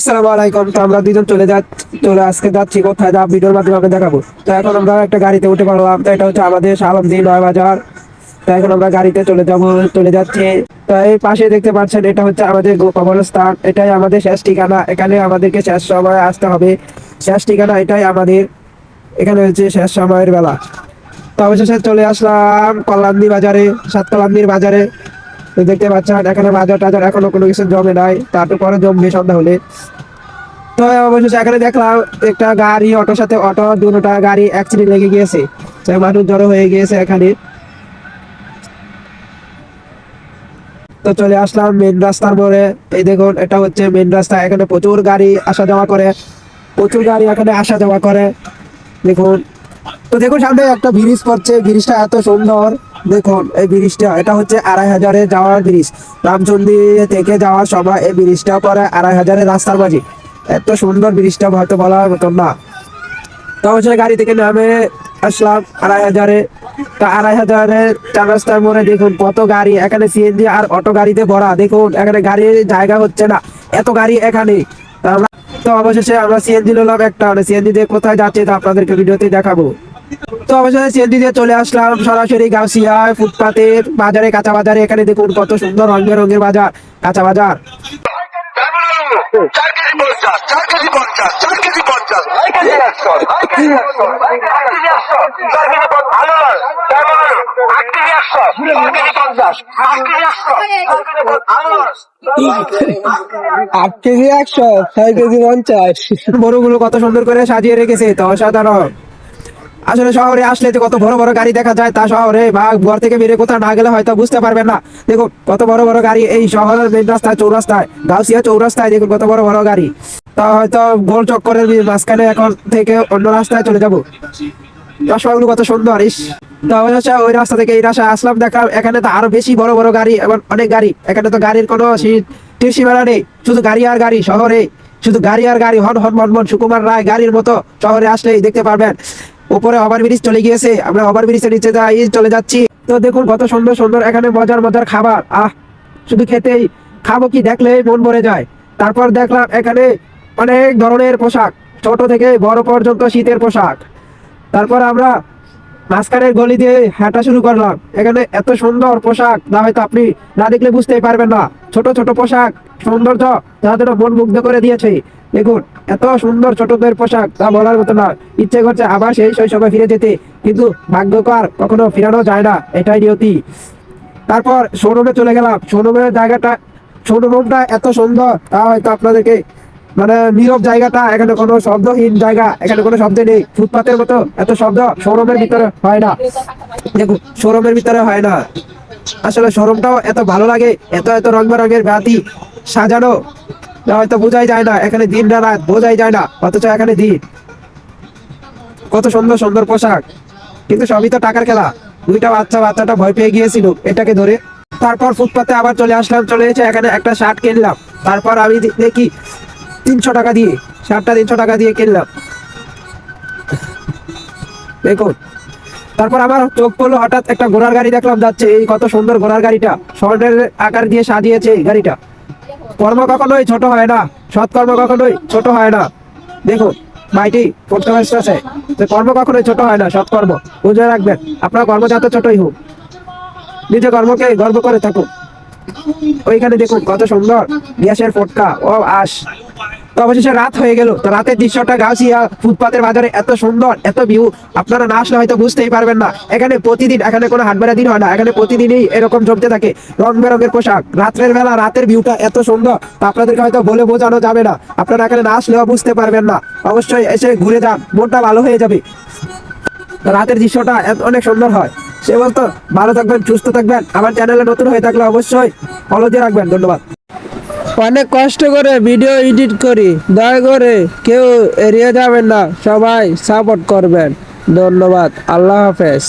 আসসালামু আলাইকুম। তো আমরা দুজন চলে আজকে যাচ্ছি কোথায়, যা ভিডিওর মাধ্যমে আপনাকে দেখাবো। তো এখন আমরা একটা গাড়িতে উঠে পড়লাম। তো এটা হচ্ছে আমাদের শালমদি 9 বাজার। তো এখন আমরা গাড়িতে চলে যাচ্ছি। তো এই পাশে দেখতে পাচ্ছেন, এটা হচ্ছে আমাদের কবরস্থান। এটাই আমাদের শেষ ঠিকানা। এখানে আমাদেরকে শেষ সময় আসতে হবে। শেষ ঠিকানা এটাই আমাদের। এখানে হচ্ছে শেষ সময়ের বেলা। তো অবশেষে চলে আসলাম কল্যাণী বাজারে, সাত কল্যাণীর বাজারে। তো দেখতে পাচ্ছেন এখানে বাজার টাজার এখনো কোনো কিছু জমে নাই, তারপরে জমবে সন্ধ্যা হলে। তো অবশেষে এখানে দেখলাম একটা গাড়ি, অটোর সাথে অটো, দুটোটা গাড়ি অ্যাক্সিডেন্ট লেগে গিয়েছে। মানুষ জড়ো হয়ে গিয়েছে এখানে। তো চলে আসলাম মেন রাস্তার মোড়ে। এই দেখুন, এটা হচ্ছে মেন রাস্তা। এখানে প্রচুর গাড়ি আসা যাওয়া করে, প্রচুর গাড়ি এখানে আসা যাওয়া করে। দেখুন, তো দেখুন সামনে একটা ব্রিজ পড়ছে। ব্রিজটা এত সুন্দর। দেখুন এই ব্রিজটা, এটা হচ্ছে 2,500-এ যাওয়ার ব্রিজ। রামচন্দ্রী থেকে যাওয়ার সময় এই ব্রিজটা পরে 2,500-এর রাস্তার মাঝে। এত সুন্দর ব্রিজটা হয়তো বলার মতন না। তো অবশ্যই গাড়ি থেকে নামে আসলাম 2,500-এ। তো 2,500-এর চার রাস্তার মোড়ে দেখুন কত গাড়ি। এখানে সিএনজি আর অটো গাড়িতে ভরা। দেখুন এখানে গাড়ির জায়গা হচ্ছে না, এত গাড়ি এখানে। তো অবশেষে আমরা সিএনজি নিলাম একটা। সিএনজি দিয়ে কোথায় যাচ্ছে তা আপনাদেরকে ভিডিওতে দেখাবো। তো অবশেষে সিএনজি দিয়ে চলে আসলাম সরাসরি গাউসিয়া ফুটপাতের বাজারে, কাঁচা বাজারে। এখানে দেখুন কত সুন্দর রঙ বেরঙের বাজার, কাঁচা বাজার। বড়গুলো কত সুন্দর করে সাজিয়ে রেখেছে, তো অসাধারণ। আসলে শহরে আসলে যে কত বড় বড় গাড়ি দেখা যায়, তা শহরে বা ঘর থেকে বেরিয়ে কোথাও না গেলে হয়তো বুঝতে পারবেন না। দেখুন কত বড় বড় গাড়ি এই শহরের মেন রাস্তায়, চৌরাস্তায়, গাউসিয়া চৌরাস্তায়। দেখুন কত বড় বড় গাড়ি। তা হয়তো গোল চক্করের মাঝখানে এখন থেকে অন্য রাস্তায় চলে যাবো। চশমাগুলো কত সুন্দর। ইস, তো অবশ্য ওই রাস্তা থেকে এই রাস্তায় আসলাম, দেখলাম এখানে তো আরো বেশি বড় বড় গাড়ি এবং অনেক গাড়ি। এখানে তো গাড়ির কোনো সীমানা নেই, শুধু গাড়ি আর গাড়ি। শহরে শুধু গাড়ি আর গাড়ি, হন হন মন সুকুমার রায় গাড়ির মতো শহরে আসলেই দেখতে পারবেন। উপরে ওভারব্রিজ চলে গিয়েছে, আমরা ওভারব্রিজের নিচে চলে যাচ্ছি। তো দেখুন কত সুন্দর সুন্দর এখানে মজার মজার খাবার। শুধু খেতেই খাবো কি, দেখলেই মন ভরে যায়। তারপর দেখলাম এখানে অনেক ধরনের পোশাক, ছোট থেকে বড় পর্যন্ত শীতের পোশাক। তারপর আমরা মাঝখানের গলি দিয়ে হাঁটা শুরু করলাম। এখানে এত সুন্দর পোশাক, না হয়তো আপনি না দেখলে বুঝতেই পারবেন না। ছোট ছোট পোশাক, সৌন্দর্য যাদের মন মুগ্ধ করে দিয়েছে। দেখুন এত সুন্দর ছোটদের পোশাক, তা বলার মতো না। ইচ্ছে করছে আবার সেই শৈশবে ফিরে যেতে, কিন্তু ভাগ্যকর কখনো ফিরানো যায় না, এটাই নিয়তি। তারপর শোরুমে চলে গেলাম। শোরুমের জায়গাটা, শোরুমটা এত সুন্দর, তা হয়তো আপনাদেরকে নীরব জায়গাটা, এখানে কোনো শব্দহীন জায়গা, এখানে কোনো শব্দ নেই। ফুটপাতের মতো এত শব্দ শোরুমের ভিতরে হয় না। দেখুন শোরুমের ভিতরে হয় না। আসলে শোরুমটাও এত ভালো লাগে, এত এত রং বেরঙের বাতি সাজানো, হয়তো বোঝাই যায় না। এখানে দিন না রাত বোঝাই যায় না, অথচ এখানে দিন। কত সুন্দর সুন্দর পোশাক, কিন্তু সবই তো টাকার খেলা। বাচ্চাটা ভয় পেয়ে গিয়েছিল এটাকে ধরে। তারপর ফুটপাতে আবার চলে আসলাম। চলে এসে এখানে একটা শার্ট কিনলাম। তারপর আমি দেখি 300 টাকা দিয়ে শার্টটা, 300 টাকা দিয়ে কিনলাম। দেখুন তারপর আমার চোখ পড়লো হঠাৎ একটা ঘোড়ার গাড়ি দেখলাম যাচ্ছে। এই কত সুন্দর ঘোড়ার গাড়িটা, স্বর্ণের আকার দিয়ে সাজিয়েছে এই গাড়িটা। কর্ম কখনোই ছোট হয় না, সৎকর্ম কখনোই ছোট হয় না। দেখুন ভাইটি পড়তে আছে যে কর্ম কখনোই ছোট হয় না, সৎকর্ম বুঝে রাখবেন। আপনার কর্ম যত ছোটই হোক, নিজের কর্মকে গর্ব করে থাকুন। ওইখানে দেখুন কত সুন্দর গ্যাসের ফটকা ও আশ। তো অবশেষে রাত হয়ে গেল। তো রাতের দৃশ্যটা গাউসিয়া ফুটপাতের বাজারে এত সুন্দর, এত ভিউ, আপনারা না আসলে হয়তো বুঝতেই পারবেন না। এখানে প্রতিদিন, এখানে কোনো হাট বেড়া দিন হয় না, এখানে প্রতিদিনই এরকম জমতে থাকে রং বেরঙের পোশাক। রাত্রের বেলা রাতের ভিউটা এত সুন্দর, তা আপনাদেরকে হয়তো বলে বোঝানো যাবে না। আপনারা এখানে না আসলেও বুঝতে পারবেন না। অবশ্যই এসে ঘুরে যান, মনটা ভালো হয়ে যাবে। রাতের দৃশ্যটা অনেক সুন্দর হয়। সে বলতো ভালো থাকবেন, সুস্থ থাকবেন। আমার চ্যানেলে নতুন হয়ে থাকলে অবশ্যই ফলো দিয়ে রাখবেন। ধন্যবাদ। অনেক কষ্ট করে ভিডিও এডিট করি, দয়া করে কেউ এড়িয়ে যাবেন না, সবাই সাপোর্ট করবেন। ধন্যবাদ। আল্লাহ হাফেজ।